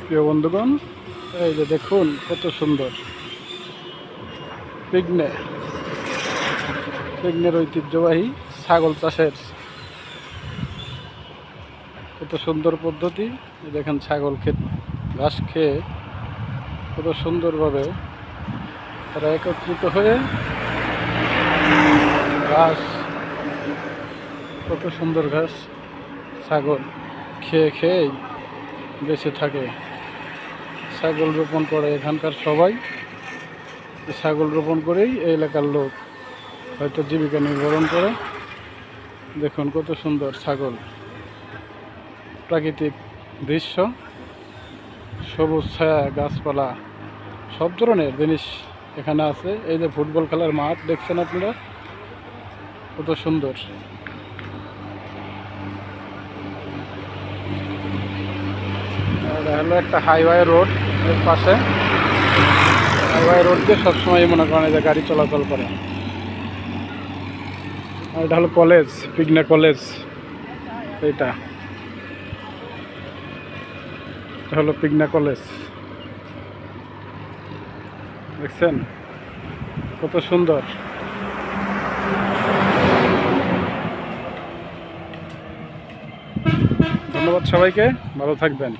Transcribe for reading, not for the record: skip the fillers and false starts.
প্রিয় বন্ধুগণ, এই যে দেখুন কত সুন্দর পিগনের ঐতিহ্যবাহী ছাগল চাষের কত সুন্দর পদ্ধতি। দেখেন ছাগল ঘাস খেয়ে কত সুন্দরভাবে তারা একত্রিত হয়ে ঘাস, কত সুন্দর ঘাস ছাগল খেয়ে খেয়েই বেঁচে থাকে। ছাগল রোপণ করে এখানকার সবাই, ছাগল রোপণ করেই এই এলাকার লোক হয়তো জীবিকা নির্বাহন করে। দেখুন কত সুন্দর ছাগল, প্রাকৃতিক দৃশ্য, সবুজ ছায়া, গাছপালা, সব ধরনের জিনিস এখানে আছে। এই যে ফুটবল খেলার মাঠ দেখছেন আপনারা, কত সুন্দর। হলো একটা হাইওয়ে রোড, এর পাশে হাইওয়ে রোড দিয়ে সবসময় মনে করেন যে গাড়ি চলাচল করে। আর এটা হলো কলেজ, পিগনা কলেজ। এটা হলো পিগনা কলেজ, দেখছেন কত সুন্দর। ধন্যবাদ সবাইকে, ভালো থাকবেন।